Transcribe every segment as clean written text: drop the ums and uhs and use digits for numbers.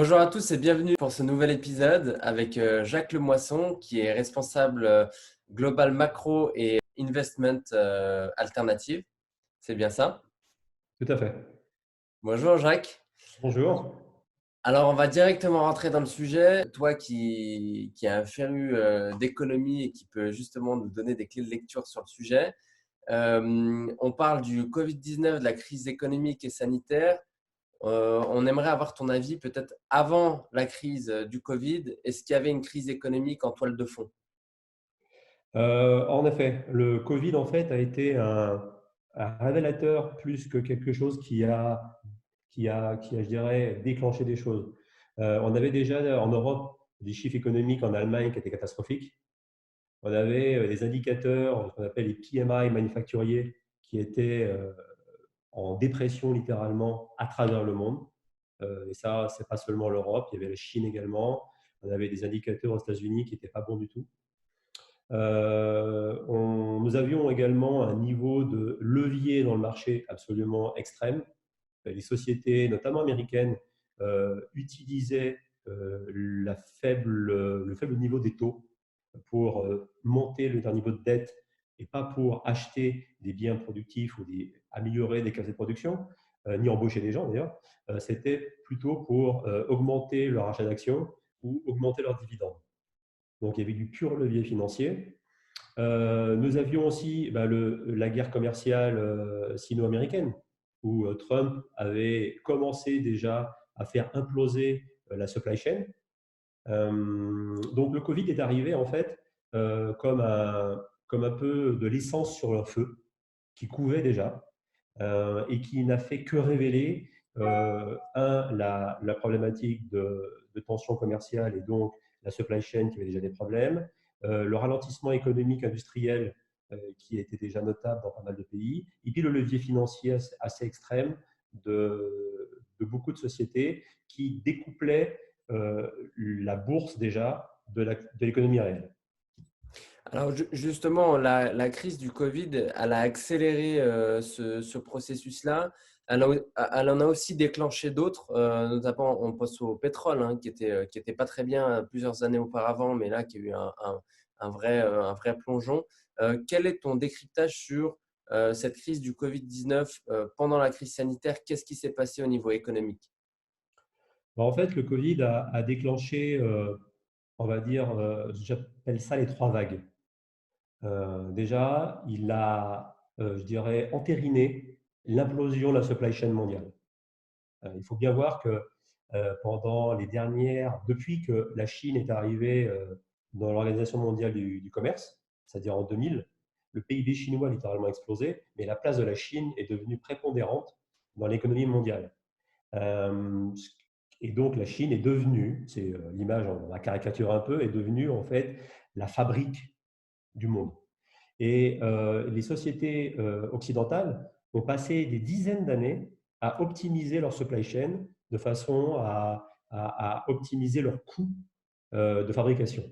Bonjour à tous et bienvenue pour ce nouvel épisode avec Jacques Lemoisson qui est responsable global macro et investment alternative. C'est bien ça? Tout à fait. Bonjour Jacques. Bonjour. Alors on va directement rentrer dans le sujet. Toi qui est un féru d'économie et qui peut justement nous donner des clés de lecture sur le sujet. On parle du Covid-19, de la crise économique et sanitaire. On aimerait avoir ton avis peut-être avant la crise du Covid. Est-ce qu'il y avait une crise économique en toile de fond? En effet, le Covid en fait a été un révélateur plus que quelque chose qui a, je dirais, déclenché des choses. On avait déjà en Europe des chiffres économiques en Allemagne qui étaient catastrophiques. On avait des indicateurs, ce qu'on appelle les PMI manufacturiers, qui étaient en dépression littéralement à travers le monde. Et ça, c'est pas seulement l'Europe, il y avait la Chine également. On avait des indicateurs aux États-Unis qui n'étaient pas bons du tout. Nous avions également un niveau de levier dans le marché absolument extrême. Les sociétés, notamment américaines, utilisaient le faible niveau des taux pour monter leur niveau de dette et pas pour acheter des biens productifs ou améliorer des capacités de production, ni embaucher des gens d'ailleurs. C'était plutôt pour augmenter leur achat d'actions ou augmenter leurs dividendes. Donc il y avait du pur levier financier. Nous avions aussi la guerre commerciale sino-américaine, où Trump avait commencé déjà à faire imploser la supply chain. Donc le Covid est arrivé en fait comme un peu de l'essence sur un feu qui couvait déjà et qui n'a fait que révéler, la problématique de tension commerciale et donc la supply chain qui avait déjà des problèmes, le ralentissement économique industriel qui était déjà notable dans pas mal de pays, et puis le levier financier assez extrême de beaucoup de sociétés qui découplaient la bourse déjà de l'économie réelle. Alors justement, la crise du Covid, elle a accéléré ce processus-là. Elle en a aussi déclenché d'autres, notamment on pense au pétrole, hein, qui était pas très bien plusieurs années auparavant, mais là qui a eu un vrai plongeon. Quel est ton décryptage sur cette crise du Covid-19 pendant la crise sanitaire? Qu'est-ce qui s'est passé au niveau économique? En fait, le Covid a déclenché, on va dire, j'appelle ça les trois vagues. Déjà, il a, je dirais, entériné l'implosion de la supply chain mondiale. Il faut bien voir que pendant les dernières, depuis que la Chine est arrivée dans l'Organisation mondiale du commerce, c'est-à-dire en 2000, le PIB chinois a littéralement explosé, mais la place de la Chine est devenue prépondérante dans l'économie mondiale. Euh, et donc la Chine est devenue, c'est l'image, on la caricature un peu, est devenue en fait la fabrique du monde. Et les sociétés occidentales ont passé des dizaines d'années à optimiser leur supply chain de façon à optimiser leurs coûts de fabrication.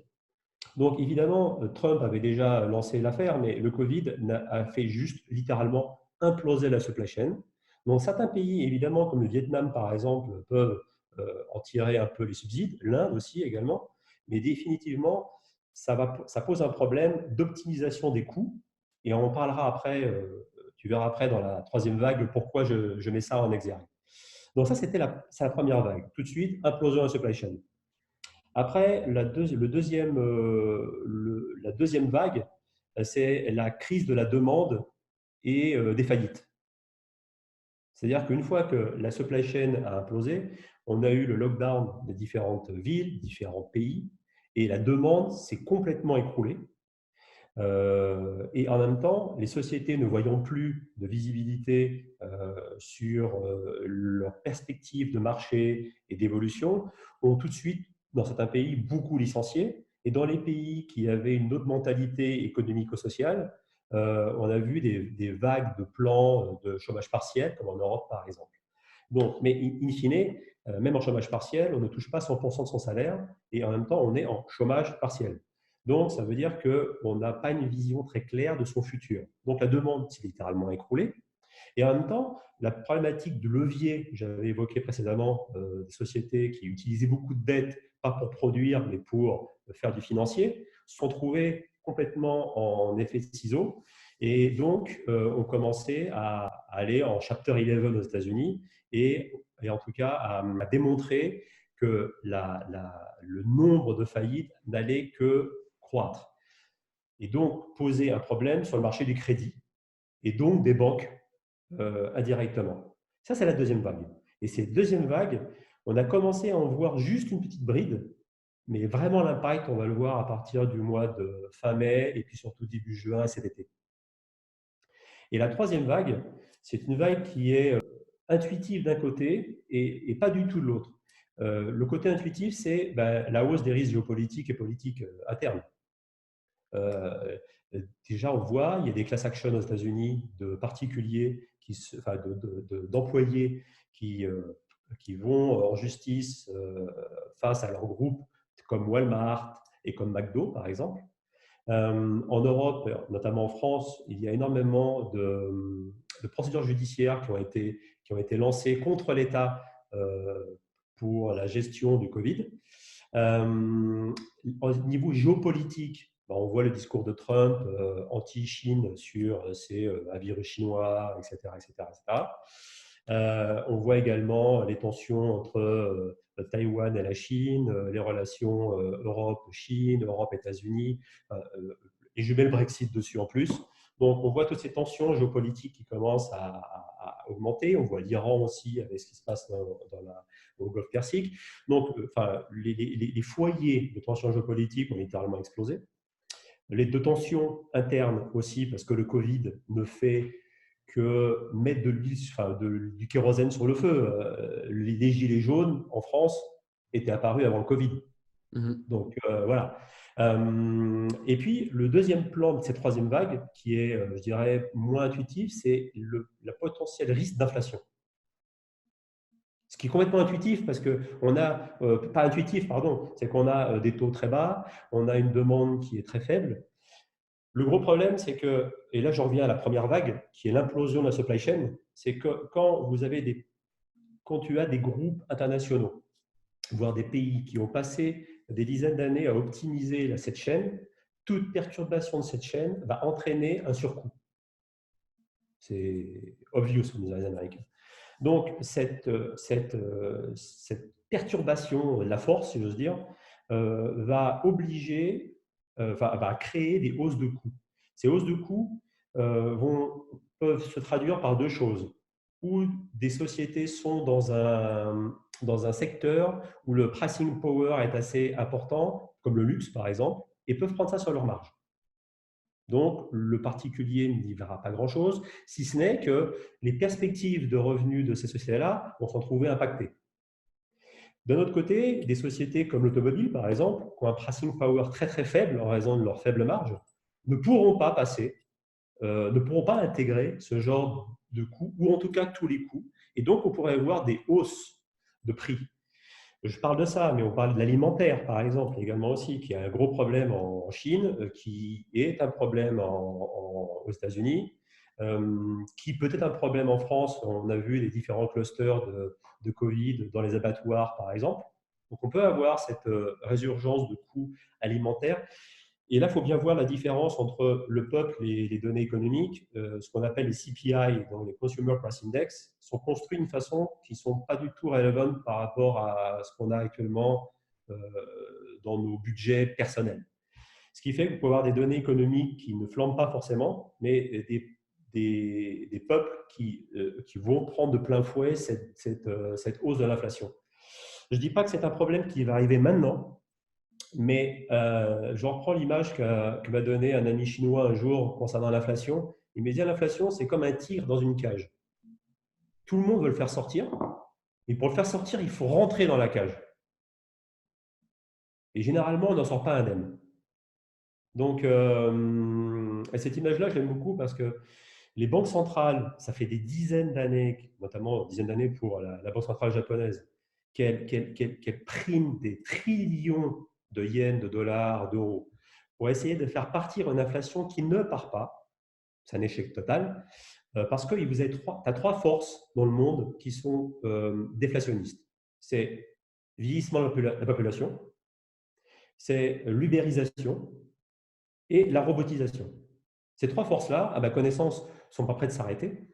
Donc évidemment, Trump avait déjà lancé l'affaire, mais le Covid a fait juste littéralement imploser la supply chain. Donc certains pays, évidemment, comme le Vietnam par exemple, peuvent en tirer un peu les subsides, l'Inde aussi également, mais définitivement, ça pose un problème d'optimisation des coûts, et on en parlera après, tu verras après dans la troisième vague pourquoi je mets ça en exergue. Donc ça, c'est la première vague. Tout de suite, implosion de la supply chain. Après, la deuxième vague, c'est la crise de la demande et des faillites. C'est-à-dire qu'une fois que la supply chain a implosé, on a eu le lockdown des différentes villes, différents pays, et la demande s'est complètement écroulée. Et en même temps, les sociétés ne voyant plus de visibilité sur leurs perspectives de marché et d'évolution, ont tout de suite, dans certains pays, beaucoup licencié. Et dans les pays qui avaient une autre mentalité économico-sociale, on a vu des vagues de plans de chômage partiel, comme en Europe par exemple. Donc, mais in fine, même en chômage partiel, on ne touche pas 100% de son salaire et en même temps, on est en chômage partiel. Donc, ça veut dire qu'on n'a pas une vision très claire de son futur. Donc, la demande s'est littéralement écroulée. Et en même temps, la problématique de levier que j'avais évoqué précédemment, des sociétés qui utilisaient beaucoup de dettes, pas pour produire, mais pour faire du financier, se sont trouvées complètement en effet de ciseaux. Et donc, on commençait à aller en Chapter 11 aux États-Unis et en tout cas à démontrer que le nombre de faillites n'allait que croître. Et donc, poser un problème sur le marché du crédit et donc des banques indirectement. Ça, c'est la deuxième vague. Et cette deuxième vague, on a commencé à en voir juste une petite bride, mais vraiment l'impact, on va le voir à partir du mois de fin mai et puis surtout début juin cet été. Et la troisième vague, c'est une vague qui est intuitive d'un côté et pas du tout de l'autre. Le côté intuitif, c'est la hausse des risques géopolitiques et politiques à terme. Déjà, on voit, il y a des class actions aux États-Unis de particuliers, d'employés qui vont en justice face à leurs groupes comme Walmart et comme McDo, par exemple. En Europe, notamment en France, il y a énormément de procédures judiciaires qui ont été lancées contre l'État pour la gestion du Covid. Au niveau géopolitique, on voit le discours de Trump anti-Chine sur c'est un virus chinois, etc. etc., etc. On voit également les tensions entre Taïwan et la Chine, les relations Europe-Chine, Europe-États-Unis, et je mets le Brexit dessus en plus. Donc, on voit toutes ces tensions géopolitiques qui commencent à augmenter. On voit l'Iran aussi avec ce qui se passe au Golfe Persique. Donc, les foyers de tensions géopolitiques ont littéralement explosé. Les de tensions internes aussi, parce que le Covid ne fait que mettre du kérosène sur le feu. Les gilets jaunes en France étaient apparus avant le Covid. Donc voilà. Et puis le deuxième plan de cette troisième vague, qui est, je dirais, moins intuitif, c'est le potentiel risque d'inflation. Ce qui est complètement intuitif parce qu'on a, pas intuitif, pardon, c'est qu'on a des taux très bas, on a une demande qui est très faible. Le gros problème, c'est que, et là je reviens à la première vague, qui est l'implosion de la supply chain, c'est que quand tu as des groupes internationaux, voire des pays qui ont passé des dizaines d'années à optimiser cette chaîne, toute perturbation de cette chaîne va entraîner un surcoût. C'est obvious, comme disent les Américains. Donc, cette perturbation de la force, si j'ose dire, va obliger, va créer des hausses de coûts. Ces hausses de coûts peuvent se traduire par deux choses. Ou des sociétés sont dans un secteur où le pricing power est assez important, comme le luxe par exemple, et peuvent prendre ça sur leur marge. Donc, le particulier n'y verra pas grand-chose, si ce n'est que les perspectives de revenus de ces sociétés-là vont s'en trouver impactées. D'un autre côté, des sociétés comme l'automobile, par exemple, qui ont un pricing power très très faible en raison de leur faible marge, ne pourront pas ne pourront pas intégrer ce genre de coûts, ou en tout cas tous les coûts. Et donc, on pourrait avoir des hausses de prix. Je parle de ça, mais on parle de l'alimentaire, par exemple, également aussi, qui est un gros problème en Chine, qui est un problème aux États-Unis, qui peut être un problème en France. On a vu les différents clusters de Covid dans les abattoirs, par exemple. Donc, on peut avoir cette résurgence de coûts alimentaires. Et là, il faut bien voir la différence entre le peuple et les données économiques. Ce qu'on appelle les CPI, donc les Consumer Price Index, sont construits d'une façon qui ne sont pas du tout relevantes par rapport à ce qu'on a actuellement dans nos budgets personnels. Ce qui fait que vous pouvez avoir des données économiques qui ne flambent pas forcément, mais des peuples qui vont prendre de plein fouet cette hausse de l'inflation. Je ne dis pas que c'est un problème qui va arriver maintenant, mais je reprends l'image que m'a donnée un ami chinois un jour concernant l'inflation. Il m'a dit l'inflation, c'est comme un tigre dans une cage. Tout le monde veut le faire sortir, mais pour le faire sortir, il faut rentrer dans la cage. Et généralement, on n'en sort pas indemne. Donc, cette image-là, je l'aime beaucoup parce que les banques centrales, ça fait des dizaines d'années, notamment dizaines d'années pour la Banque centrale japonaise, qu'elle prime des trillions de yens, de dollars, d'euros, pour essayer de faire partir une inflation qui ne part pas. C'est un échec total. Parce que tu as trois forces dans le monde qui sont déflationnistes. C'est vieillissement de la population, c'est l'ubérisation et la robotisation. Ces trois forces-là, à ma connaissance, ne sont pas prêtes de s'arrêter.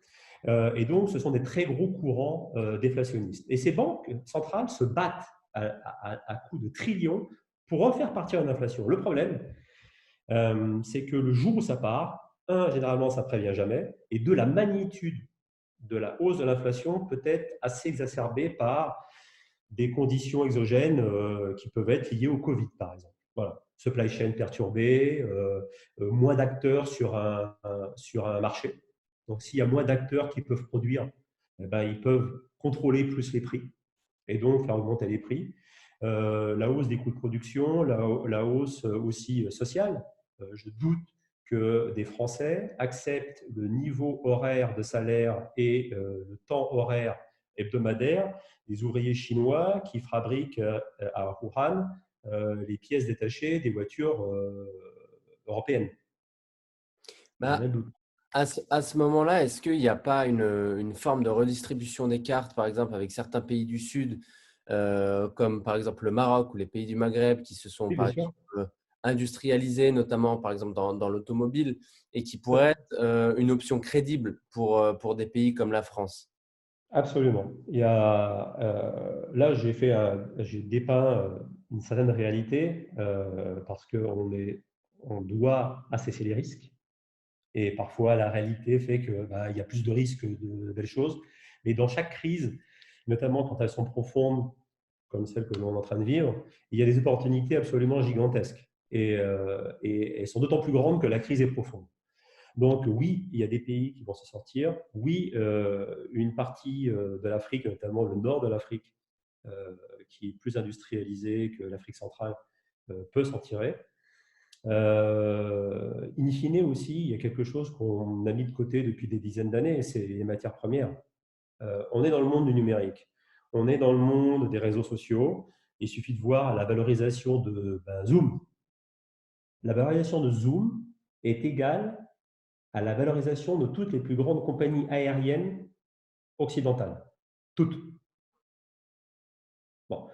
Et donc, ce sont des très gros courants déflationnistes. Et ces banques centrales se battent à coups de trillions pour refaire partir l'inflation. Le problème, c'est que le jour où ça part, un, généralement, ça ne prévient jamais, et deux, la magnitude de la hausse de l'inflation peut être assez exacerbée par des conditions exogènes qui peuvent être liées au Covid, par exemple. Voilà. Supply chain perturbée, moins d'acteurs sur un marché. Donc, s'il y a moins d'acteurs qui peuvent produire, eh ben, ils peuvent contrôler plus les prix et donc faire augmenter les prix. La hausse des coûts de production, la hausse aussi sociale. Je doute que des Français acceptent le niveau horaire de salaire et le temps horaire hebdomadaire des ouvriers chinois qui fabriquent à Wuhan les pièces détachées des voitures européennes. J'ai Bah, bien le doute. à ce moment-là, est-ce qu'il n'y a pas une forme de redistribution des cartes, par exemple, avec certains pays du Sud, comme par exemple le Maroc ou les pays du Maghreb, qui se sont, Oui, bien par sûr. exemple, industrialisés, notamment par exemple dans l'automobile, et qui Ouais. pourraient être une option crédible pour des pays comme la France? Absolument. Là, j'ai dépeint une certaine réalité parce on doit assesser les risques et parfois la réalité fait que il y a plus de risques que de belles choses. Mais dans chaque crise, notamment quand elles sont profondes, comme celle que l'on est en train de vivre, il y a des opportunités absolument gigantesques et elles sont d'autant plus grandes que la crise est profonde. Donc oui, il y a des pays qui vont se sortir. Oui, une partie de l'Afrique, notamment le nord de l'Afrique, qui est plus industrialisée que l'Afrique centrale, peut s'en tirer. In fine aussi, il y a quelque chose qu'on a mis de côté depuis des dizaines d'années, c'est les matières premières. On est dans le monde du numérique. On est dans le monde des réseaux sociaux. Il suffit de voir la valorisation de Zoom. La valorisation de Zoom est égale à la valorisation de toutes les plus grandes compagnies aériennes occidentales. Toutes. Bon.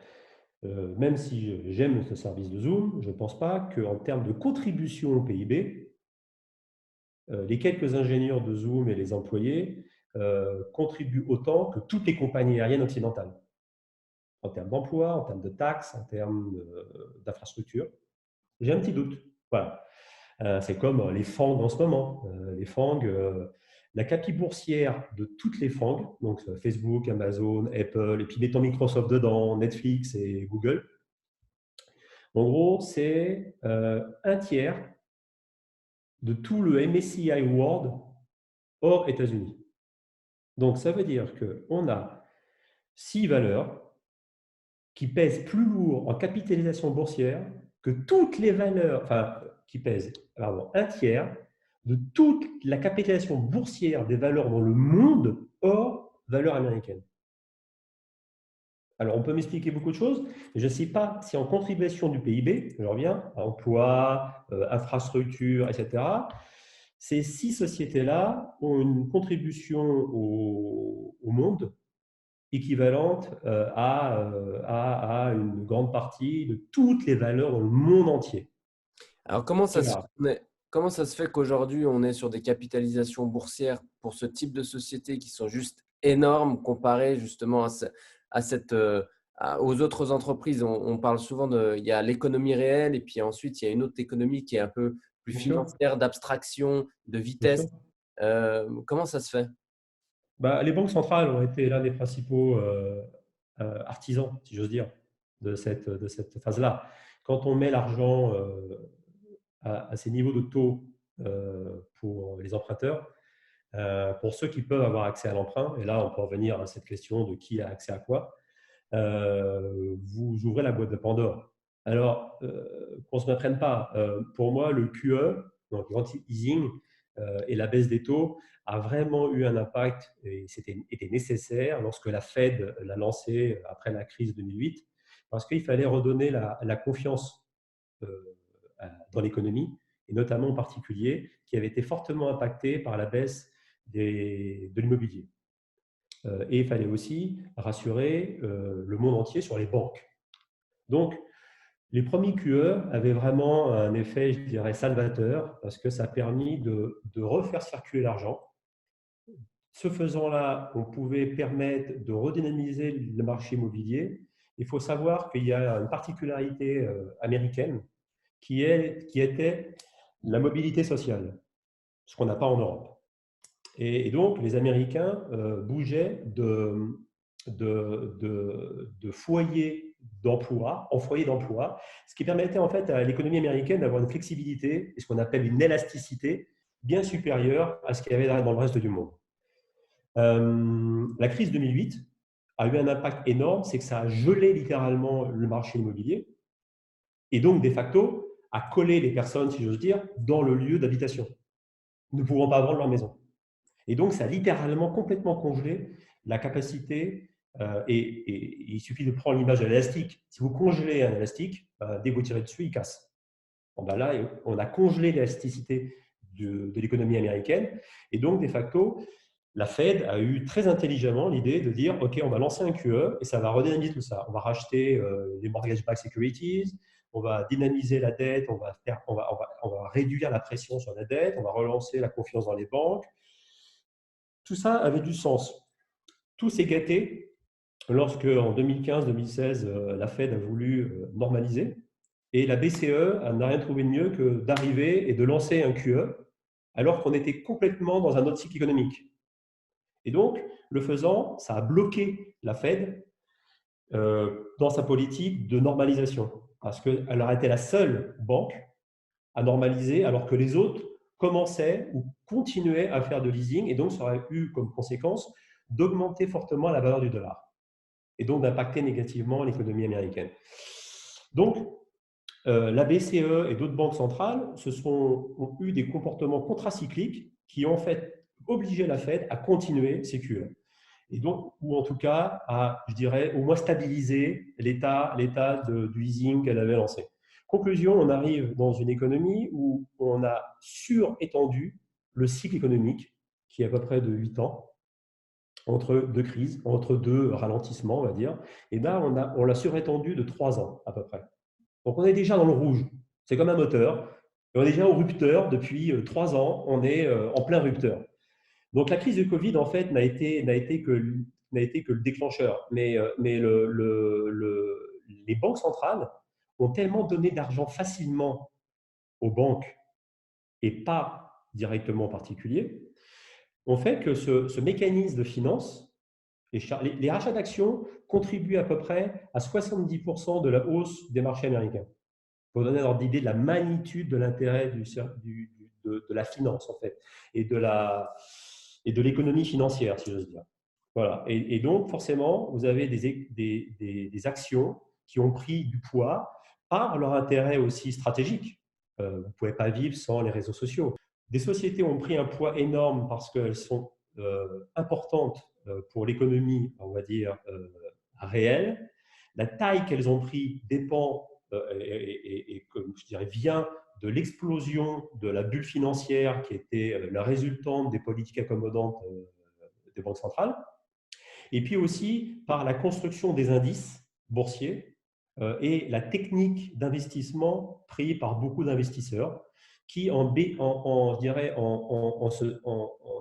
Même si j'aime ce service de Zoom, je ne pense pas qu'en termes de contribution au PIB, les quelques ingénieurs de Zoom et les employés contribuent autant que toutes les compagnies aériennes occidentales, en termes d'emploi, en termes de taxes, en termes d'infrastructures. J'ai un petit doute. Voilà. C'est comme les FANG en ce moment. Les FANG, la capille boursière de toutes les FANG, donc Facebook, Amazon, Apple, et puis mettons Microsoft dedans, Netflix et Google, en gros, c'est un tiers de tout le MSCI World hors États-Unis. Donc, ça veut dire qu'on a 6 valeurs qui pèsent plus lourd en capitalisation boursière que toutes les valeurs, enfin, qui pèsent, pardon, un tiers de toute la capitalisation boursière des valeurs dans le monde hors valeurs américaines. Alors, on peut m'expliquer beaucoup de choses, mais je ne sais pas si en contribution du PIB, je reviens, emploi, infrastructure, etc., ces 6 sociétés-là ont une contribution au monde équivalente à une grande partie de toutes les valeurs dans le monde entier. Alors, C'est rare. comment ça se fait qu'aujourd'hui, on est sur des capitalisations boursières pour ce type de sociétés qui sont juste énormes comparées justement à aux autres entreprises? On parle souvent il y a l'économie réelle et puis ensuite, il y a une autre économie qui est un peu plus Bien sûr, financière, d'abstraction, de bien vitesse. sûr. Comment ça se fait? Les banques centrales ont été l'un des principaux artisans, si j'ose dire, de cette phase-là. Quand on met l'argent à ces niveaux de taux pour les emprunteurs, pour ceux qui peuvent avoir accès à l'emprunt, et là on peut revenir à cette question de qui a accès à quoi, vous ouvrez la boîte de Pandore. Alors, qu'on ne se m'apprenne pas, pour moi, le QE, donc l'anti-easing et la baisse des taux, a vraiment eu un impact et était nécessaire lorsque la Fed l'a lancé après la crise 2008, parce qu'il fallait redonner la confiance dans l'économie, et notamment en particulier, qui avait été fortement impactée par la baisse de l'immobilier. Et il fallait aussi rassurer le monde entier sur les banques. Donc, les premiers QE avaient vraiment un effet, je dirais, salvateur, parce que ça a permis de refaire circuler l'argent. Ce faisant-là, on pouvait permettre de redynamiser le marché immobilier. Il faut savoir qu'il y a une particularité américaine qui était la mobilité sociale, ce qu'on n'a pas en Europe. Et donc, les Américains bougeaient de foyer d'emploi en foyer d'emploi, ce qui permettait en fait à l'économie américaine d'avoir une flexibilité et ce qu'on appelle une élasticité bien supérieure à ce qu'il y avait dans le reste du monde. La crise 2008 a eu un impact énorme, c'est que ça a gelé littéralement le marché immobilier et donc, de facto, a collé les personnes, si j'ose dire, dans le lieu d'habitation, ne pouvant pas vendre leur maison. Et donc, ça a littéralement complètement congelé la capacité, et il suffit de prendre l'image de l'élastique. Si vous congelez un élastique, dès que vous tirez dessus, il casse. Bon, ben là, on a congelé l'élasticité de l'économie américaine, et donc, de facto, la Fed a eu très intelligemment l'idée de dire « Ok, on va lancer un QE et ça va redynamiser tout ça. On va racheter les mortgage-backed securities, on va dynamiser la dette, on va réduire la pression sur la dette, on va relancer la confiance dans les banques. » Tout ça avait du sens. Tout s'est gâté lorsque, en 2015-2016, la Fed a voulu normaliser et la BCE n'a rien trouvé de mieux que d'arriver et de lancer un QE alors qu'on était complètement dans un autre cycle économique. Et donc, le faisant, ça a bloqué la Fed dans sa politique de normalisation parce qu'elle aurait été la seule banque à normaliser alors que les autres commençaient ou continuaient à faire de leasing et donc ça aurait eu comme conséquence d'augmenter fortement la valeur du dollar et donc d'impacter négativement l'économie américaine. Donc, la BCE et d'autres banques centrales ont eu des comportements contracycliques qui ont en fait obligé la Fed à continuer ses QE. Et donc, ou en tout cas à, je dirais, au moins stabiliser l'état du easing qu'elle avait lancé. Conclusion, on arrive dans une économie où on a surétendu le cycle économique, qui est à peu près de 8 ans, entre deux crises, entre deux ralentissements, on va dire. Et là, on l'a surétendu de 3 ans, à peu près. Donc, on est déjà dans le rouge. C'est comme un moteur. Et on est déjà au rupteur depuis 3 ans. On est en plein rupteur. Donc, la crise du Covid, en fait, n'a été que le déclencheur. Mais les banques centrales ont tellement donné d'argent facilement aux banques et pas directement aux particuliers, ont fait que ce mécanisme de finance, les rachats d'actions contribuent à peu près à 70% de la hausse des marchés américains. Pour donner un ordre d'idée de la magnitude de l'intérêt de la finance, en fait, et de l'économie financière, si j'ose dire. Voilà. Et donc, forcément, vous avez des actions qui ont pris du poids par leur intérêt aussi stratégique. Vous ne pouvez pas vivre sans les réseaux sociaux. Des sociétés ont pris un poids énorme parce qu'elles sont importantes pour l'économie, on va dire, réelle. La taille qu'elles ont pris dépend et comme je dirais, vient de l'explosion de la bulle financière qui était la résultante des politiques accommodantes des banques centrales, et puis aussi par la construction des indices boursiers et la technique d'investissement prise par beaucoup d'investisseurs qui, en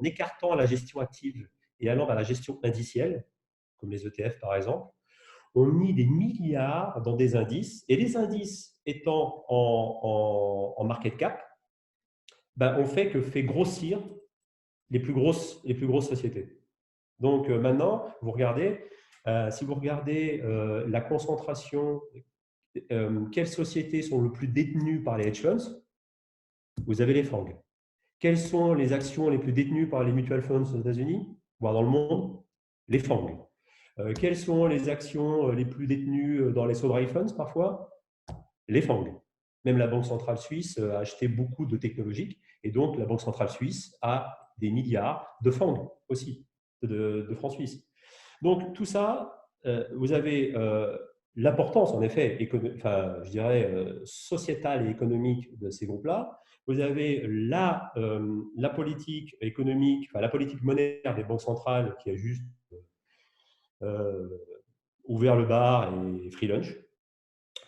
écartant la gestion active et allant vers la gestion indicielle, comme les ETF par exemple, ont mis des milliards dans des indices, et les indices étant en market cap, on fait grossir les plus grosses sociétés. Donc maintenant, si vous regardez la concentration, quelles sociétés sont le plus détenues par les hedge funds, vous avez les FANG. Quelles sont les actions les plus détenues par les mutual funds aux États-Unis, voire dans le monde? Les FANG. Quelles sont les actions les plus détenues dans les sovereign funds parfois? Les FANG. Même la Banque centrale suisse a acheté beaucoup de technologiques et donc la Banque centrale suisse a des milliards de FANG aussi, de francs suisses. Donc tout ça, vous avez l'importance, en effet, enfin, je dirais, sociétale et économique de ces groupes-là. Vous avez la politique économique, enfin, la politique monétaire des banques centrales qui a juste euh, ouvert le bar et free lunch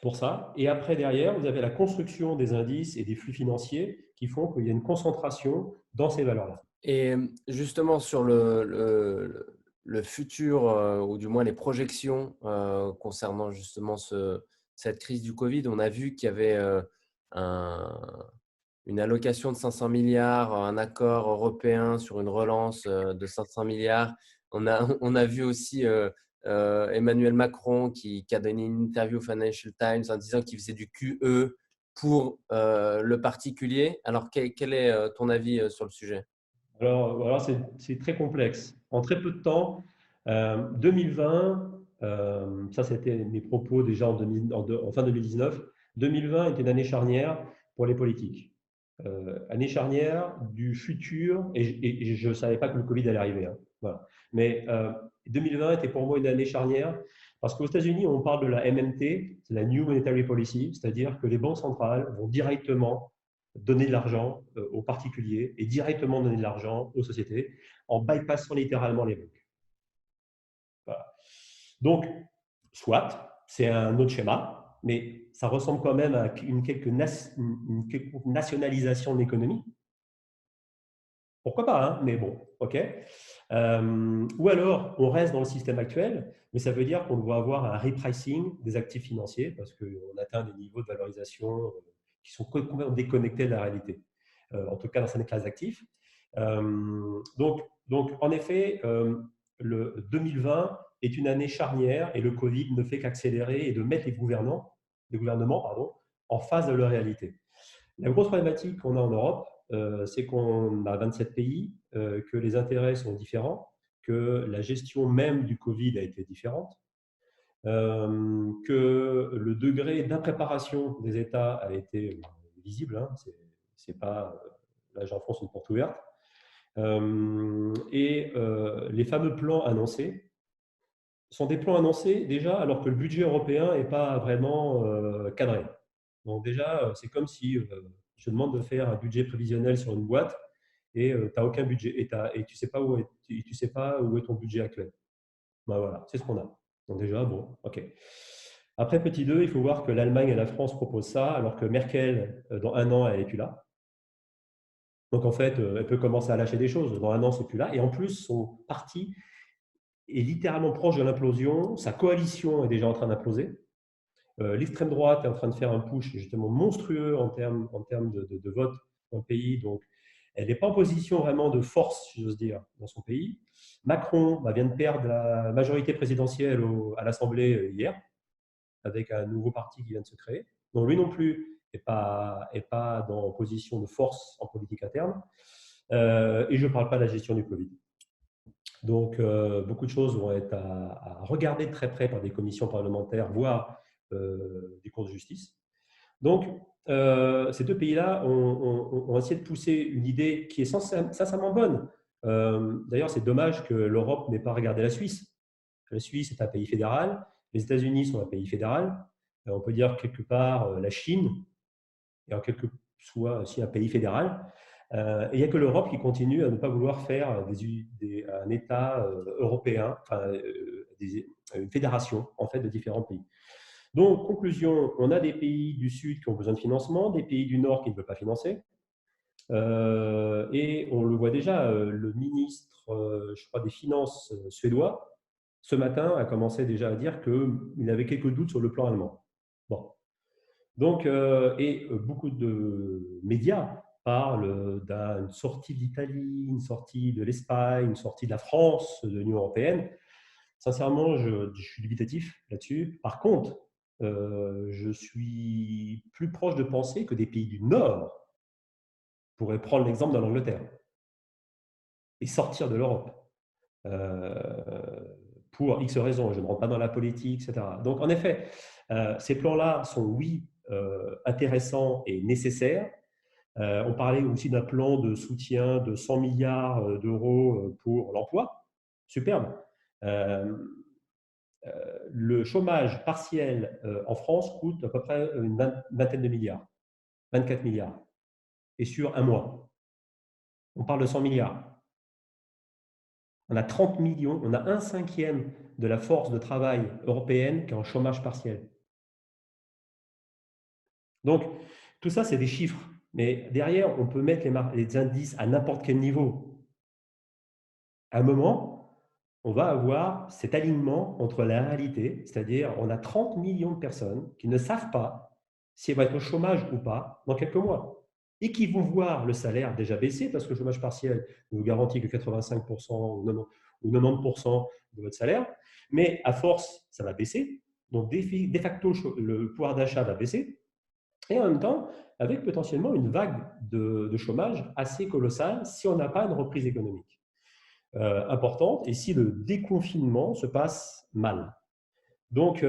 pour ça. Et après, derrière, vous avez la construction des indices et des flux financiers qui font qu'il y a une concentration dans ces valeurs-là. Et justement, sur le futur, ou du moins les projections concernant justement cette crise du Covid, on a vu qu'il y avait un, une allocation de 500 milliards, un accord européen sur une relance de 500 milliards. On a vu aussi Emmanuel Macron qui a donné une interview au Financial Times en disant qu'il faisait du QE pour le particulier. Alors, quel est ton avis sur le sujet? Alors, voilà, c'est très complexe. En très peu de temps, 2020, ça c'était mes propos déjà en fin 2019, 2020 était une année charnière pour les politiques. Année charnière du futur, et je ne savais pas que le Covid allait arriver, hein, voilà. Mais 2020 était pour moi une année charnière parce qu'aux États-Unis, on parle de la MMT, c'est la New Monetary Policy, c'est-à-dire que les banques centrales vont directement donner de l'argent aux particuliers et directement donner de l'argent aux sociétés en bypassant littéralement les banques. Voilà. Donc, soit, c'est un autre schéma, mais ça ressemble quand même à une quelconque nationalisation de l'économie. Pourquoi pas, hein, mais bon, ok. Ou alors, on reste dans le système actuel, mais ça veut dire qu'on doit avoir un repricing des actifs financiers parce qu'on atteint des niveaux de valorisation qui sont complètement déconnectés de la réalité, en tout cas dans certaines classes d'actifs. Donc, en effet, le 2020 est une année charnière et le Covid ne fait qu'accélérer et de mettre les gouvernements en face de leur réalité. La grosse problématique qu'on a en Europe, c'est qu'on a 27 pays, que les intérêts sont différents, que la gestion même du Covid a été différente, que le degré d'impréparation des États a été visible. Hein, c'est pas, là j'enfonce une porte ouverte. Les fameux plans annoncés sont des plans annoncés déjà alors que le budget européen n'est pas vraiment cadré. Donc déjà, c'est comme si je te demande de faire un budget prévisionnel sur une boîte et tu n'as aucun budget et tu sais pas tu sais pas où est ton budget actuel. Ben voilà, c'est ce qu'on a. Donc déjà, bon, ok. Après, petit 2, il faut voir que l'Allemagne et la France proposent ça, alors que Merkel, dans un an, elle n'est plus là. Donc en fait, elle peut commencer à lâcher des choses. Dans un an, c'est plus là. Et en plus, son parti est littéralement proche de l'implosion. Sa coalition est déjà en train d'imploser. L'extrême droite est en train de faire un push justement monstrueux en termes de vote dans le pays. Donc, elle n'est pas en position vraiment de force, si j'ose dire, dans son pays. Macron vient de perdre la majorité présidentielle à l'Assemblée hier, avec un nouveau parti qui vient de se créer. Donc, lui non plus n'est pas dans position de force en politique interne. Et je ne parle pas de la gestion du Covid. Donc, beaucoup de choses vont être à regarder de très près par des commissions parlementaires, voire des cours de justice. Donc, ces deux pays-là ont essayé de pousser une idée qui est sincèrement bonne. D'ailleurs, c'est dommage que l'Europe n'ait pas regardé la Suisse. La Suisse est un pays fédéral, les États-Unis sont un pays fédéral. On peut dire quelque part la Chine est en quelque soit aussi un pays fédéral. Et il n'y a que l'Europe qui continue à ne pas vouloir faire un État européen, enfin, une fédération en fait de différents pays. Donc, conclusion, on a des pays du Sud qui ont besoin de financement, des pays du Nord qui ne veulent pas financer. Et on le voit déjà, le ministre, je crois, des Finances suédois, ce matin, a commencé déjà à dire qu'il avait quelques doutes sur le plan allemand. Bon. Donc, beaucoup de médias parlent d'une sortie de l'Italie, une sortie de l'Espagne, une sortie de la France de l'Union européenne. Sincèrement, je suis dubitatif là-dessus. Par contre, je suis plus proche de penser que des pays du Nord pourraient prendre l'exemple de l'Angleterre et sortir de l'Europe pour X raisons. Je ne rentre pas dans la politique, etc. Donc, en effet, ces plans-là sont, oui, intéressants et nécessaires. On parlait aussi d'un plan de soutien de 100 milliards d'euros pour l'emploi. Superbe. le chômage partiel en France coûte à peu près une vingtaine de milliards, 24 milliards, et sur un mois. On parle de 100 milliards. On a 30 millions, on a un cinquième de la force de travail européenne qui est en chômage partiel. Donc, tout ça, c'est des chiffres. Mais derrière, on peut mettre les indices à n'importe quel niveau. À un moment, on va avoir cet alignement entre la réalité, c'est-à-dire on a 30 millions de personnes qui ne savent pas si elles vont être au chômage ou pas dans quelques mois et qui vont voir le salaire déjà baisser parce que le chômage partiel ne vous garantit que 85% ou 90% de votre salaire, mais à force, ça va baisser. Donc, de facto, le pouvoir d'achat va baisser. Et en même temps, avec potentiellement une vague de chômage assez colossale si on n'a pas une reprise économique importante et si le déconfinement se passe mal. Donc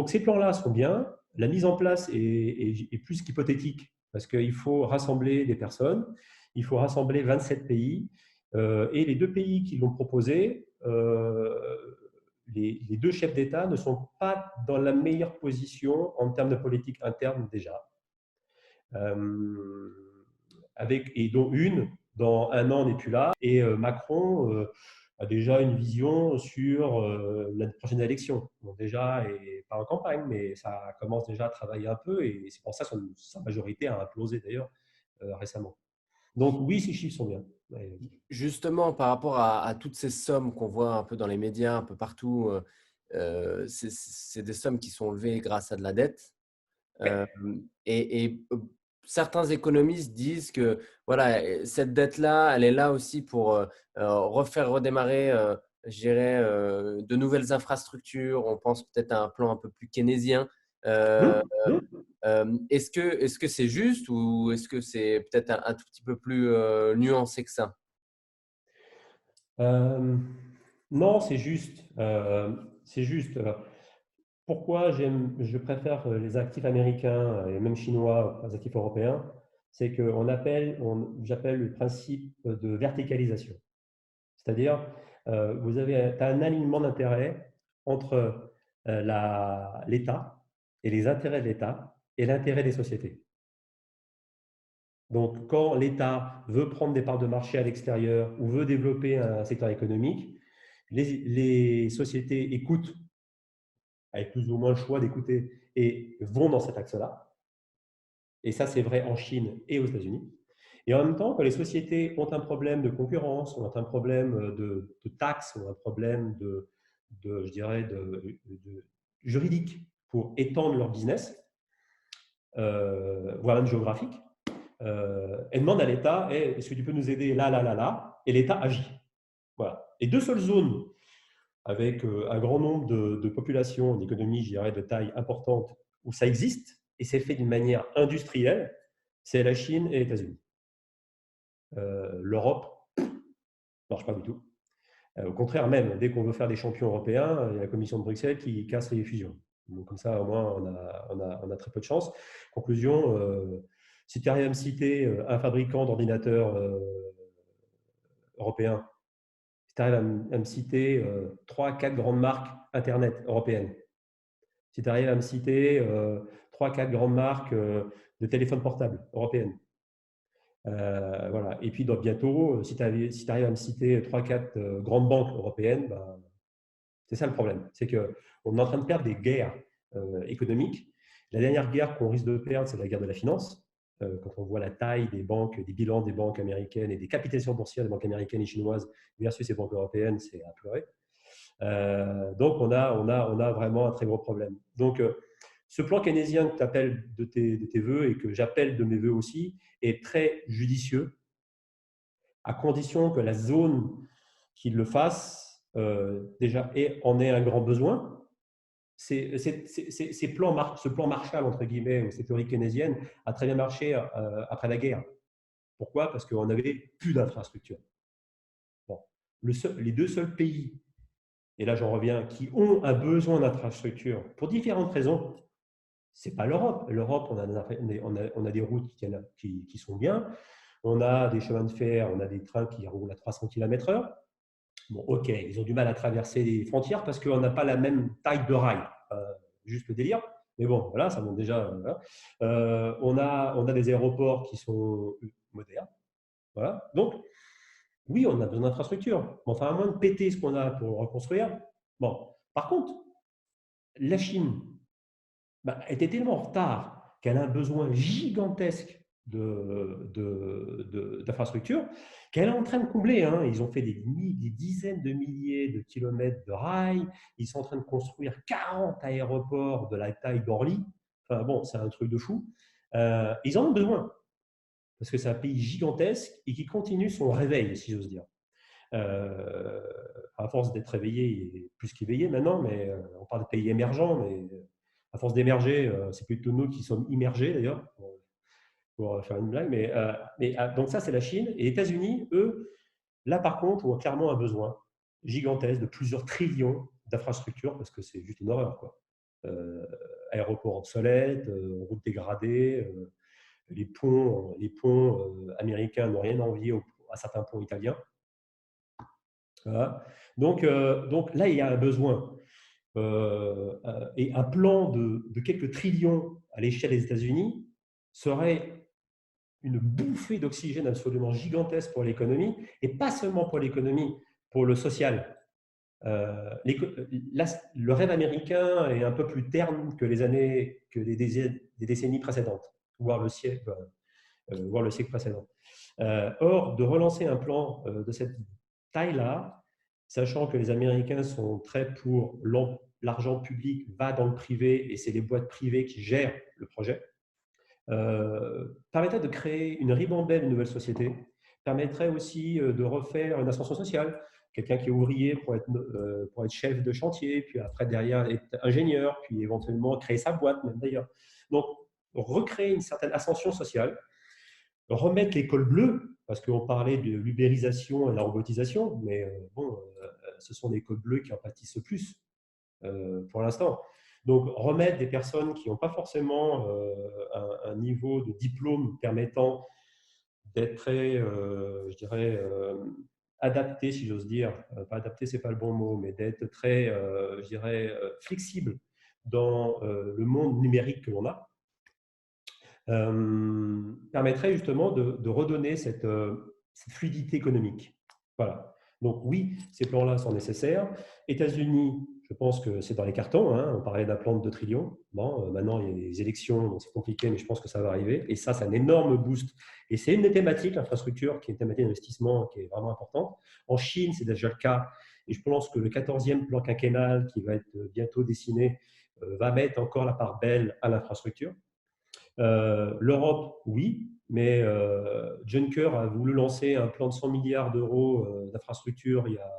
ces plans-là sont bien. La mise en place est plus qu'hypothétique parce qu'il faut rassembler des personnes, il faut rassembler 27 pays et les deux pays qui l'ont proposé, les deux chefs d'État ne sont pas dans la meilleure position en termes de politique interne déjà. Et dont une, dans un an, n'est plus là. Et Macron a déjà une vision sur la prochaine élection. Bon, déjà, et pas en campagne, mais ça commence déjà à travailler un peu, et c'est pour ça que sa majorité a implosé d'ailleurs récemment. Donc oui, ces chiffres sont bien. Justement, par rapport à toutes ces sommes qu'on voit un peu dans les médias, un peu partout, c'est des sommes qui sont levées grâce à de la dette. Et certains économistes disent que voilà, cette dette-là, elle est là aussi pour refaire redémarrer, je dirais, de nouvelles infrastructures. On pense peut-être à un plan un peu plus keynésien. Euh, est-ce que c'est juste ou est-ce que c'est peut-être un tout petit peu plus nuancé que ça? Non, c'est juste. C'est juste. Pourquoi je préfère les actifs américains et même chinois aux actifs européens, c'est que j'appelle le principe de verticalisation. C'est-à-dire, t'as un alignement d'intérêts entre l'État et les intérêts de l'État et l'intérêt des sociétés. Donc, quand l'État veut prendre des parts de marché à l'extérieur ou veut développer un secteur économique, les sociétés écoutent, avec plus ou moins le choix d'écouter, et vont dans cet axe-là. Et ça, c'est vrai en Chine et aux États-Unis. Et en même temps, quand les sociétés ont un problème de concurrence, ont un problème de taxes, ont un problème je dirais, juridique pour étendre leur business, voire même géographique, elles demandent à l'État, est-ce que tu peux nous aider là, là, là, là, et l'État agit. Voilà. Et deux seules zones avec un grand nombre de populations, d'économies, je dirais, de taille importante, où ça existe, et c'est fait d'une manière industrielle, c'est la Chine et les États-Unis. L'Europe ne marche pas du tout. Au contraire, même, dès qu'on veut faire des champions européens, il y a la Commission de Bruxelles qui casse les fusions. Donc, comme ça, au moins, on a très peu de chance. Conclusion, si tu arrives à me citer un fabricant d'ordinateurs européen, si tu arrives à me citer 3-4 grandes marques Internet européennes, si tu arrives à me citer 3-4 grandes marques de téléphones portables européennes, voilà. Et puis bientôt, si tu arrives à me citer 3-4 grandes banques européennes, ben, c'est ça le problème. C'est qu'on est en train de perdre des guerres économiques. La dernière guerre qu'on risque de perdre, c'est la guerre de la finance. Quand on voit la taille des banques, des bilans des banques américaines et des capitalisations boursières des banques américaines et chinoises versus les banques européennes, c'est à pleurer. Donc, on a vraiment un très gros problème. Donc, ce plan keynésien que tu appelles de tes voeux et que j'appelle de mes voeux aussi est très judicieux, à condition que la zone qui le fasse déjà en ait un grand besoin. Ce plan Marshall, entre guillemets, ou cette théorie keynésienne, a très bien marché après la guerre. Pourquoi? Parce qu'on n'avait plus d'infrastructures. Bon. Les deux seuls pays, et là j'en reviens, qui ont un besoin d'infrastructures pour différentes raisons, ce n'est pas l'Europe. L'Europe, on a des routes qui sont bien, on a des chemins de fer, on a des trains qui roulent à 300 km/h. Bon, ok, ils ont du mal à traverser les frontières parce qu'on n'a pas la même taille de rail. Juste le délire. Mais bon, voilà, ça monte déjà. Voilà. On a des aéroports qui sont modernes. Voilà. Donc, oui, on a besoin d'infrastructures. Mais enfin, à moins de péter ce qu'on a pour le reconstruire. Bon, par contre, la Chine était tellement en retard qu'elle a un besoin gigantesque d'infrastructures qu'elle est en train de combler. Hein. Ils ont fait des dizaines de milliers de kilomètres de rails. Ils sont en train de construire 40 aéroports de la taille d'Orly. Enfin bon, c'est un truc de fou. Ils en ont besoin parce que c'est un pays gigantesque et qui continue son réveil, si j'ose dire. À force d'être réveillé, il est plus qu'éveillé maintenant, mais on parle de pays émergents, mais à force d'émerger, c'est plutôt nous qui sommes immergés d'ailleurs, pour faire une blague. Donc ça, c'est la Chine. Et les États-Unis, eux, là par contre, ont clairement un besoin gigantesque de plusieurs trillions d'infrastructures, parce que c'est juste une horreur, quoi. Aéroports obsolètes, routes dégradées, les ponts américains n'ont rien envié à certains ponts italiens. Voilà. Donc là, il y a un besoin. Et un plan de quelques trillions à l'échelle des États-Unis serait une bouffée d'oxygène absolument gigantesque pour l'économie, et pas seulement pour l'économie, pour le social. Le rêve américain est un peu plus terne que les décennies précédentes, voire le siècle précédent. Or, de relancer un plan de cette taille-là, sachant que les Américains sont très pour l'argent public va dans le privé et c'est les boîtes privées qui gèrent le projet, permettrait de créer une ribambelle de nouvelles sociétés, permettrait aussi de refaire une ascension sociale. Quelqu'un qui est ouvrier pour être chef de chantier, puis après derrière être ingénieur, puis éventuellement créer sa boîte même d'ailleurs. Donc, recréer une certaine ascension sociale, remettre l'école bleue, parce qu'on parlait de l'ubérisation et de la robotisation, mais ce sont les écoles bleues qui en pâtissent le plus pour l'instant. Donc, remettre des personnes qui n'ont pas forcément un niveau de diplôme permettant d'être très, je dirais, adapté, si j'ose dire. Pas adapté, ce n'est pas le bon mot, mais d'être très, je dirais, flexible dans le monde numérique que l'on a, permettrait justement de redonner cette fluidité économique. Voilà. Donc oui, ces plans-là sont nécessaires. États-Unis, je pense que c'est dans les cartons. Hein. On parlait d'un plan de 2 trillions. Bon, maintenant, il y a des élections, donc c'est compliqué, mais je pense que ça va arriver. Et ça, c'est un énorme boost. Et c'est une des thématiques, l'infrastructure, qui est une thématique d'investissement qui est vraiment importante. En Chine, c'est déjà le cas. Et je pense que le 14e plan quinquennal, qui va être bientôt dessiné, va mettre encore la part belle à l'infrastructure. L'Europe, oui, mais Juncker a voulu lancer un plan de 100 milliards d'euros d'infrastructures il y a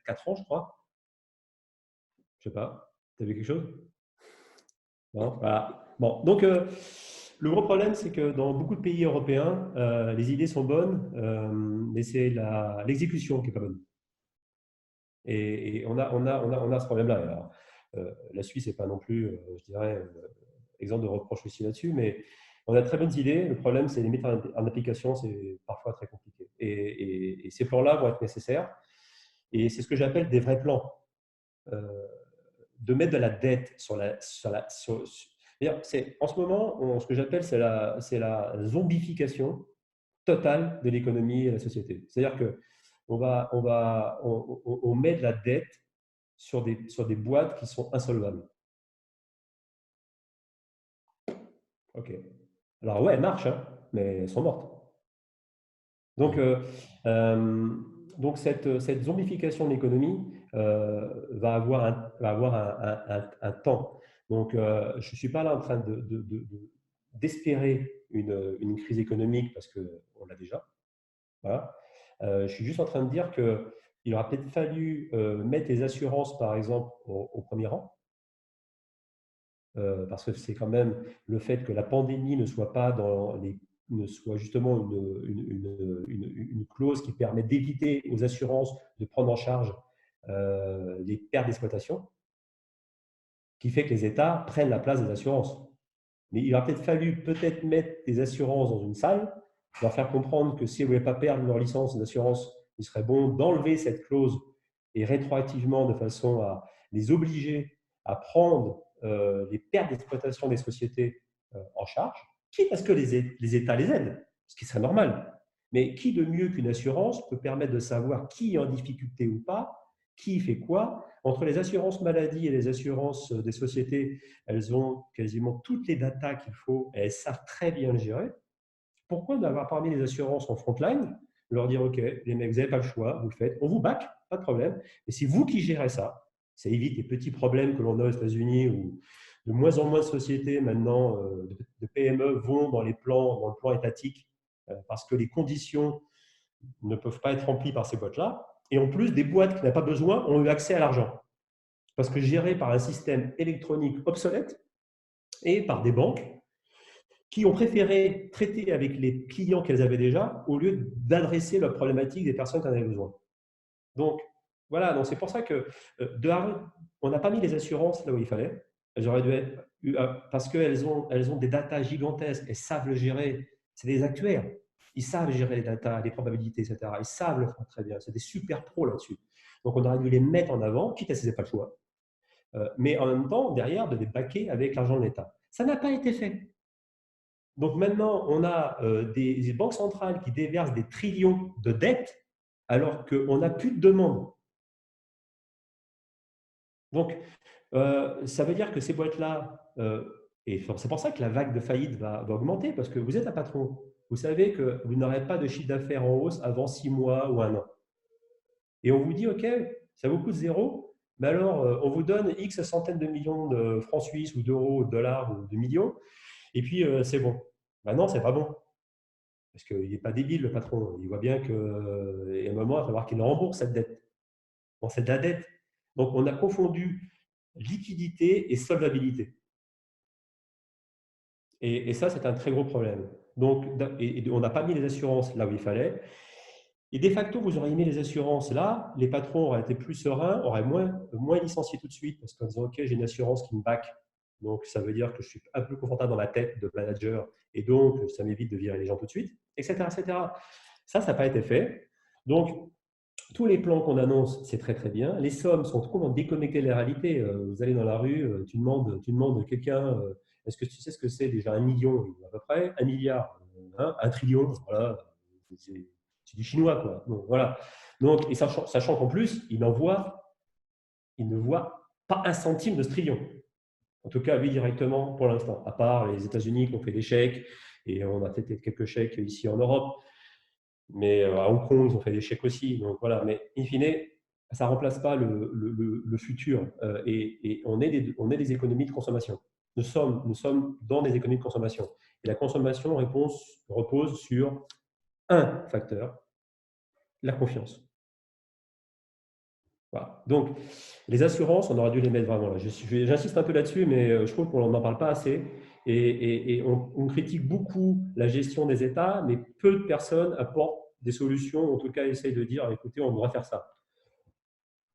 4 ans, je crois. Je ne sais pas. Tu as vu quelque chose? Non, voilà. Bon, donc le gros problème, c'est que dans beaucoup de pays européens, les idées sont bonnes, mais c'est l'exécution qui n'est pas bonne. Et on a ce problème-là. Alors, la Suisse n'est pas non plus, je dirais, exemple de reproche aussi là-dessus, mais on a de très bonnes idées. Le problème, c'est les mettre en application, c'est parfois très compliqué. Et ces plans-là vont être nécessaires. Et c'est ce que j'appelle des vrais plans. De mettre de la dette en ce moment, ce que j'appelle, c'est la zombification totale de l'économie et de la société. C'est-à-dire qu'on met de la dette sur des boîtes qui sont insolvables. Ok. Alors ouais, elles marchent, hein, mais elles sont mortes. Donc, cette zombification de l'économie va avoir un temps. Donc, je ne suis pas là en train d'espérer une crise économique parce qu'on l'a déjà. Voilà. Je suis juste en train de dire qu'il aura peut-être fallu mettre les assurances, par exemple, au premier rang. Parce que c'est quand même le fait que la pandémie ne soit justement une clause qui permet d'éviter aux assurances de prendre en charge les pertes d'exploitation, qui fait que les États prennent la place des assurances. Mais il aurait peut-être fallu mettre des assurances dans une salle, leur faire comprendre que si elles ne voulaient pas perdre leur licence d'assurance, il serait bon d'enlever cette clause et rétroactivement de façon à les obliger à prendre les pertes d'exploitation des sociétés en charge, quitte à ce que les États les aident, ce qui serait normal. Mais qui de mieux qu'une assurance peut permettre de savoir qui est en difficulté ou pas, qui fait quoi? Entre les assurances maladie et les assurances des sociétés, elles ont quasiment toutes les datas qu'il faut et elles savent très bien le gérer. Pourquoi d'avoir parmi les assurances en frontline, leur dire, OK, les mecs, vous n'avez pas le choix, vous le faites, on vous back, pas de problème, mais c'est vous qui gérez ça. Ça évite les petits problèmes que l'on a aux États-Unis où de moins en moins de sociétés maintenant, de PME, vont dans le plan étatique parce que les conditions ne peuvent pas être remplies par ces boîtes-là. Et en plus, des boîtes qui n'ont pas besoin ont eu accès à l'argent. Parce que géré par un système électronique obsolète et par des banques qui ont préféré traiter avec les clients qu'elles avaient déjà au lieu d'adresser leurs problématiques des personnes qui en avaient besoin. Donc, voilà, donc c'est pour ça que on n'a pas mis les assurances là où il fallait. Elles auraient dû être, parce qu'elles ont des datas gigantesques, elles savent le gérer. C'est des actuaires. Ils savent gérer les datas, les probabilités, etc. Ils savent le faire très bien. C'est des super pros là-dessus. Donc, on aurait dû les mettre en avant, quitte à ce qu'ils n'aient pas le choix. Mais en même temps, derrière, de les baquer avec l'argent de l'État. Ça n'a pas été fait. Donc maintenant, on a des banques centrales qui déversent des trillions de dettes alors qu'on n'a plus de demande. Donc, ça veut dire que ces boîtes-là, et c'est pour ça que la vague de faillite va augmenter, parce que vous êtes un patron. Vous savez que vous n'aurez pas de chiffre d'affaires en hausse avant 6 mois ou un an. Et on vous dit, OK, ça vous coûte zéro, mais alors on vous donne X centaines de millions de francs suisses ou d'euros, de dollars ou de millions, et puis c'est bon. Ben non, c'est pas bon. Parce qu'il n'est pas débile, le patron. Il voit bien qu'à un moment, il va falloir qu'il rembourse cette dette. Bon, c'est de la dette. Donc, on a confondu liquidité et solvabilité. Et ça, c'est un très gros problème. Donc, on n'a pas mis les assurances là où il fallait. Et de facto, vous auriez mis les assurances là, les patrons auraient été plus sereins, auraient moins licencié tout de suite parce qu'en disant, OK, j'ai une assurance qui me back. Donc, ça veut dire que je suis un peu confortable dans la tête de manager et donc ça m'évite de virer les gens tout de suite, etc. etc. Ça n'a pas été fait. Donc, tous les plans qu'on annonce, c'est très très bien. Les sommes sont complètement déconnectées de la réalité. Vous allez dans la rue, tu demandes à quelqu'un, est-ce que tu sais ce que c'est déjà 1 million à peu près, 1 milliard, 1 trillion, voilà, c'est du chinois quoi. Donc, voilà. Donc, et sachant qu'en plus, il ne voit pas un centime de ce trillion. En tout cas, lui directement pour l'instant, à part les États-Unis qui ont fait des chèques, et on a fait quelques chèques ici en Europe. Mais à Hong Kong, ils ont fait des chèques aussi. Donc voilà, mais in fine, ça ne remplace pas le futur. Et on est des économies de consommation. Nous sommes dans des économies de consommation. Et la consommation repose sur un facteur, la confiance. Voilà. Donc, les assurances, on aurait dû les mettre vraiment là. J'insiste un peu là-dessus, mais je trouve qu'on n'en parle pas assez. Et on critique beaucoup la gestion des États, mais peu de personnes apportent des solutions, en tout cas essayent de dire, écoutez, on devrait faire ça.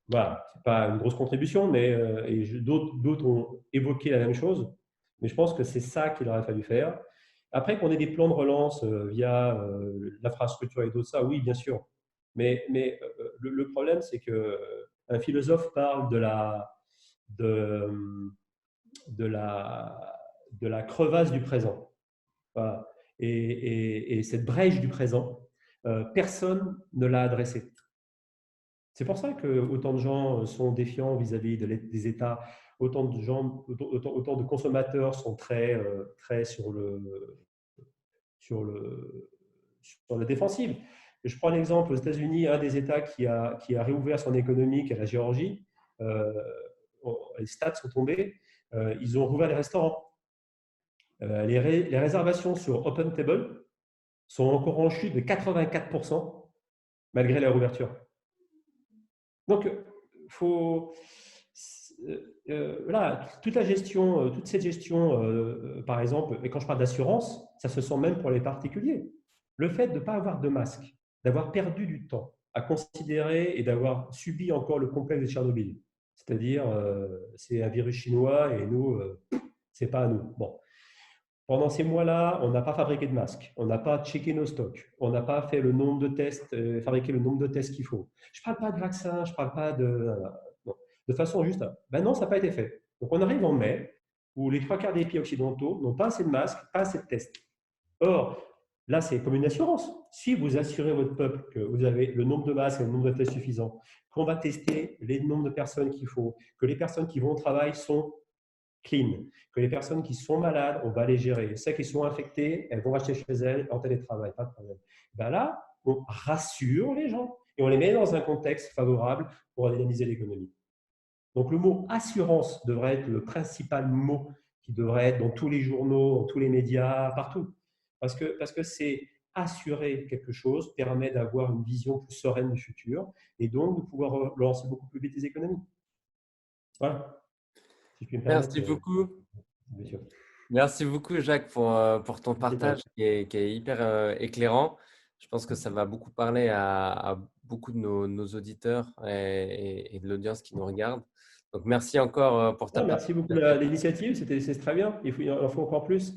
Voilà, ce n'est pas une grosse contribution, mais d'autres ont évoqué la même chose. Mais je pense que c'est ça qu'il aurait fallu faire. Après qu'on ait des plans de relance via l'infrastructure et d'autres, ça, oui, bien sûr. Mais le problème, c'est qu'un philosophe parle de, de, la, de la crevasse du présent. Voilà. Et cette brèche du présent, personne ne l'a adressée. C'est pour ça que autant de gens sont défiants vis-à-vis des États, autant de consommateurs sont très sur la défensive. Je prends l'exemple aux États-Unis, un des États qui a réouvert son économie, qui est la Géorgie. Euh, les stats sont tombés. Ils ont rouvert les restaurants. Les réservations sur OpenTable sont encore en chute de 84% malgré la réouverture. Donc, faut, voilà, toute cette gestion, par exemple, et quand je parle d'assurance, ça se sent même pour les particuliers. Le fait de ne pas avoir de masque, d'avoir perdu du temps à considérer et d'avoir subi encore le complexe de Tchernobyl, c'est-à-dire c'est un virus chinois et nous, c'est pas à nous. Bon, Pendant ces mois-là, on n'a pas fabriqué de masques, on n'a pas checké nos stocks, on n'a pas fait le nombre de tests, fabriqué le nombre de tests qu'il faut. Je ne parle pas de vaccin, je ne parle pas de… non. De façon juste, ben non, ça n'a pas été fait. Donc on arrive en mai, où les trois quarts des pays occidentaux n'ont pas assez de masques, pas assez de tests. Or, là, c'est comme une assurance. Si vous assurez votre peuple que vous avez le nombre de masques et le nombre de tests suffisant, qu'on va tester les nombres de personnes qu'il faut, que les personnes qui vont au travail sont clean, que les personnes qui sont malades, on va les gérer. Celles qui sont infectées, elles vont rester chez elles en télétravail, pas de problème. Ben là, on rassure les gens et on les met dans un contexte favorable pour dynamiser l'économie. Donc le mot assurance devrait être le principal mot qui devrait être dans tous les journaux, dans tous les médias, partout. Parce que c'est assurer quelque chose permet d'avoir une vision plus sereine du futur et donc de pouvoir lancer beaucoup plus vite les économies. Voilà, si je puis me permettre. Merci beaucoup. Bien sûr. Merci beaucoup, Jacques, pour ton partage qui est hyper éclairant. Je pense que ça va beaucoup parler à beaucoup de nos auditeurs et de l'audience qui nous regarde. Donc, merci encore pour ta Ah, merci beaucoup de participation. l'initiative, c'est très bien. Il en faut encore plus.